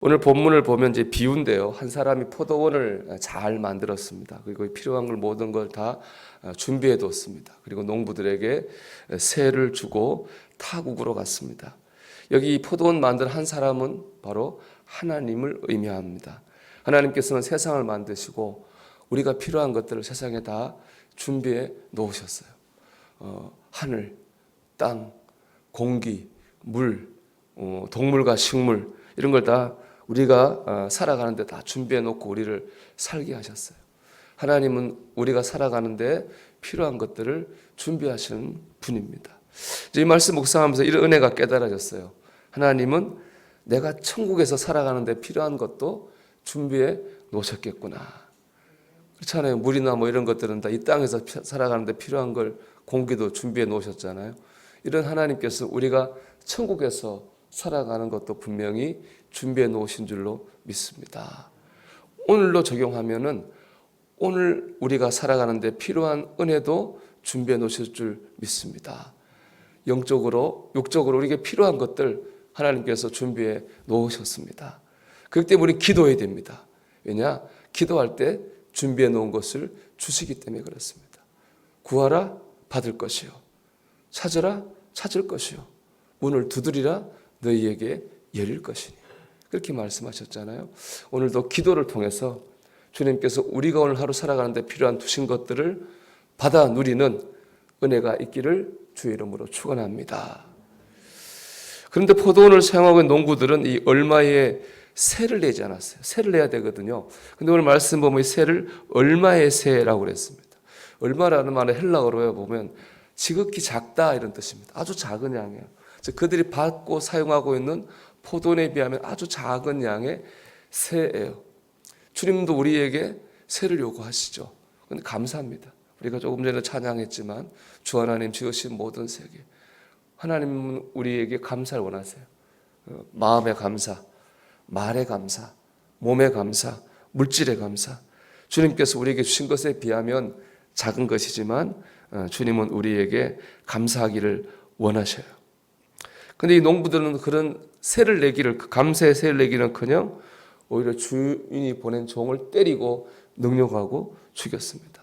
오늘 본문을 보면 이제 비유인데요. 한 사람이 포도원을 잘 만들었습니다. 그리고 필요한 걸 모든 걸 다 준비해 뒀습니다. 그리고 농부들에게 세를 주고 타국으로 갔습니다. 여기 포도원 만든 한 사람은 바로 하나님을 의미합니다. 하나님께서는 세상을 만드시고 우리가 필요한 것들을 세상에 다 준비해 놓으셨어요. 하늘, 땅, 공기, 물, 동물과 식물 이런 걸 다 우리가 살아가는데 다 준비해 놓고 우리를 살게 하셨어요. 하나님은 우리가 살아가는데 필요한 것들을 준비하시는 분입니다. 이 말씀 묵상하면서 이런 은혜가 깨달아졌어요. 하나님은 내가 천국에서 살아가는데 필요한 것도 준비해 놓으셨겠구나. 그렇잖아요. 물이나 뭐 이런 것들은 다 이 땅에서 살아가는데 필요한 걸 공기도 준비해 놓으셨잖아요. 이런 하나님께서 우리가 천국에서 살아가는 것도 분명히 준비해 놓으신 줄로 믿습니다. 오늘로 적용하면은 오늘 우리가 살아가는데 필요한 은혜도 준비해 놓으실 줄 믿습니다. 영적으로, 육적으로 우리에게 필요한 것들 하나님께서 준비해 놓으셨습니다. 그렇기 때문에 우리 기도해야 됩니다. 왜냐? 기도할 때 준비해 놓은 것을 주시기 때문에 그렇습니다. 구하라 받을 것이요, 찾으라 찾을 것이요, 문을 두드리라 너희에게 열릴 것이니, 그렇게 말씀하셨잖아요. 오늘도 기도를 통해서 주님께서 우리가 오늘 하루 살아가는데 필요한 두신 것들을 받아 누리는 은혜가 있기를 주의 이름으로 축원합니다. 그런데 포도원을 사용하고 있는 농부들은 이 얼마의 세를 내지 않았어요. 세를 내야 되거든요. 근데 오늘 말씀 보면 이 세를 얼마의 세라고 그랬습니다. 얼마라는 말은 헬라어로 보면 지극히 작다 이런 뜻입니다. 아주 작은 양이에요. 즉 그들이 받고 사용하고 있는 포도원에 비하면 아주 작은 양의 세예요. 주님도 우리에게 세를 요구하시죠. 그런데 감사합니다. 우리가 조금 전에 찬양했지만 주 하나님 지으신 모든 세계, 하나님은 우리에게 감사를 원하세요. 마음의 감사, 말의 감사, 몸의 감사, 물질의 감사. 주님께서 우리에게 주신 것에 비하면 작은 것이지만 주님은 우리에게 감사하기를 원하셔요. 그런데 이 농부들은 그런 세를 내기를, 감사의 세를 내기는커녕 오히려 주인이 보낸 종을 때리고 능욕하고 죽였습니다.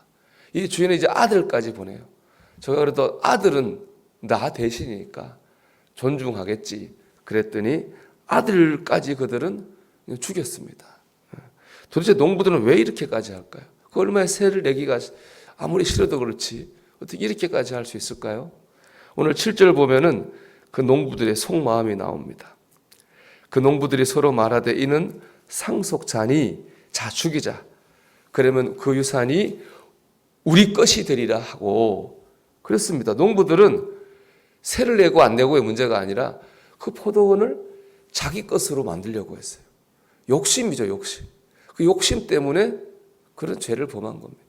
이 주인은 이제 아들까지 보내요. 제가 그래도 아들은 나 대신이니까 존중하겠지 그랬더니 아들까지 그들은 죽였습니다. 도대체 농부들은 왜 이렇게까지 할까요? 그 얼마나 세를 내기가 아무리 싫어도 그렇지 어떻게 이렇게까지 할 수 있을까요? 오늘 7절 보면은 그 농부들의 속마음이 나옵니다. 그 농부들이 서로 말하되 이는 상속자니 자 죽이자. 그러면 그 유산이 우리 것이 되리라 하고 그렇습니다. 농부들은 세를 내고 안 내고의 문제가 아니라 그 포도원을 자기 것으로 만들려고 했어요. 욕심이죠, 욕심. 그 욕심 때문에 그런 죄를 범한 겁니다.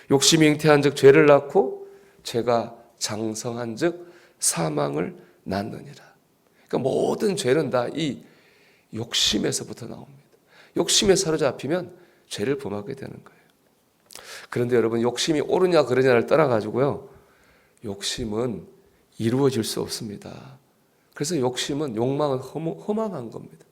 욕심이 잉태한 즉 죄를 낳고 죄가 장성한 즉 사망을 낳느니라. 그러니까 모든 죄는 다 이 욕심에서부터 나옵니다. 욕심에 사로잡히면 죄를 범하게 되는 거예요. 그런데 여러분 욕심이 옳으냐 그러냐를 떠나가지고요, 욕심은 이루어질 수 없습니다. 그래서 욕심은 욕망은 허망한 겁니다.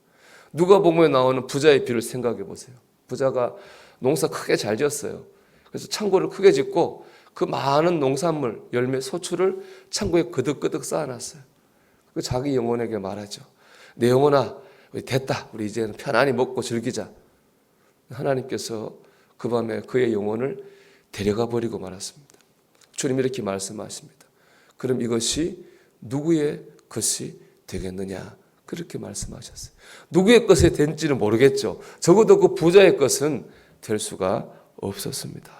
누가복음에 나오는 부자의 비유를 생각해 보세요. 부자가 농사 크게 잘 지었어요. 그래서 창고를 크게 짓고 그 많은 농산물, 열매, 소출을 창고에 그득그득 쌓아놨어요. 그 자기 영혼에게 말하죠. 내 영혼아, 우리 됐다. 우리 이제는 편안히 먹고 즐기자. 하나님께서 그 밤에 그의 영혼을 데려가 버리고 말았습니다. 주님 이렇게 말씀하십니다. 그럼 이것이 누구의 것이 되겠느냐? 그렇게 말씀하셨어요. 누구의 것이 된지는 모르겠죠. 적어도 그 부자의 것은 될 수가 없었습니다.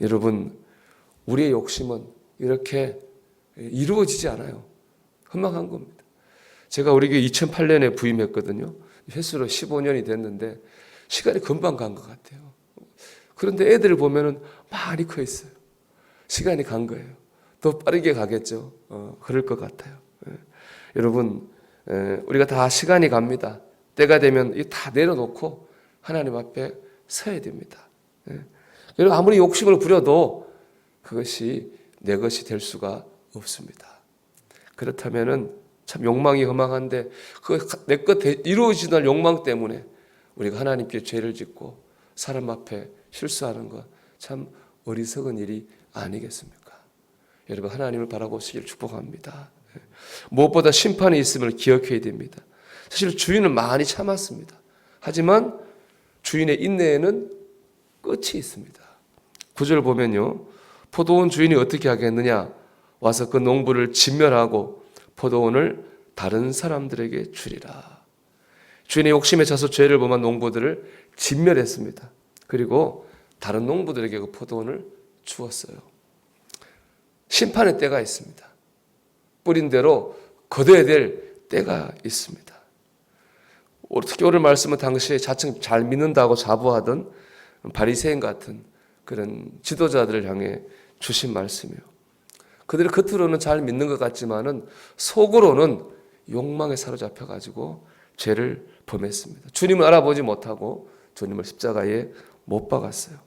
여러분, 우리의 욕심은 이렇게 이루어지지 않아요. 허망한 겁니다. 제가 우리 교회 2008년에 부임했거든요. 횟수로 15년이 됐는데 시간이 금방 간 것 같아요. 그런데 애들을 보면은 많이 커 있어요. 시간이 간 거예요. 더 빠르게 가겠죠. 그럴 것 같아요. 여러분, 우리가 다 시간이 갑니다. 때가 되면 다 내려놓고 하나님 앞에 서야 됩니다. 여러분, 아무리 욕심을 부려도 그것이 내 것이 될 수가 없습니다. 그렇다면은 참 욕망이 허망한데 그 내 것 이루어지는 날 욕망 때문에 우리가 하나님께 죄를 짓고 사람 앞에 실수하는 것 참 어리석은 일이 아니겠습니까? 여러분 하나님을 바라보시길 축복합니다. 무엇보다 심판이 있음을 기억해야 됩니다. 사실 주인은 많이 참았습니다. 하지만 주인의 인내에는 끝이 있습니다. 9절 보면요. 포도원 주인이 어떻게 하겠느냐? 와서 그 농부를 진멸하고 포도원을 다른 사람들에게 주리라. 주인의 욕심에 차서 죄를 범한 농부들을 진멸했습니다. 그리고 다른 농부들에게 그 포도원을 주었어요. 심판의 때가 있습니다. 뿌린 대로 거둬야 될 때가 있습니다. 특히 오늘 말씀은 당시에 자칭 잘 믿는다고 자부하던 바리새인 같은 그런 지도자들을 향해 주신 말씀이에요. 그들이 겉으로는 잘 믿는 것 같지만은 속으로는 욕망에 사로잡혀 가지고 죄를 범했습니다. 주님을 알아보지 못하고 주님을 십자가에 못 박았어요.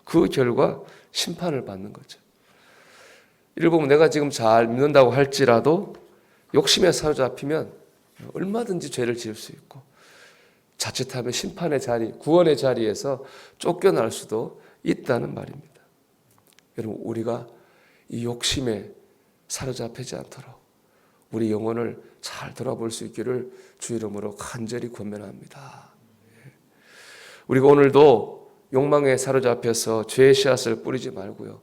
그 결과 심판을 받는 거죠. 이를 보면 내가 지금 잘 믿는다고 할지라도 욕심에 사로잡히면 얼마든지 죄를 지을 수 있고 자칫하면 심판의 자리, 구원의 자리에서 쫓겨날 수도 있다는 말입니다. 여러분 우리가 이 욕심에 사로잡히지 않도록 우리 영혼을 잘 돌아볼 수 있기를 주 이름으로 간절히 권면합니다. 우리가 오늘도 욕망에 사로잡혀서 죄의 씨앗을 뿌리지 말고요.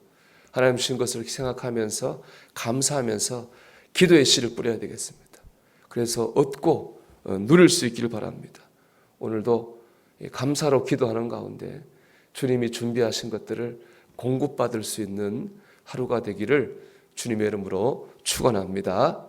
하나님 주신 것을 생각하면서 감사하면서 기도의 씨를 뿌려야 되겠습니다. 그래서 얻고 누릴 수 있기를 바랍니다. 오늘도 감사로 기도하는 가운데 주님이 준비하신 것들을 공급받을 수 있는 하루가 되기를 주님의 이름으로 축원합니다.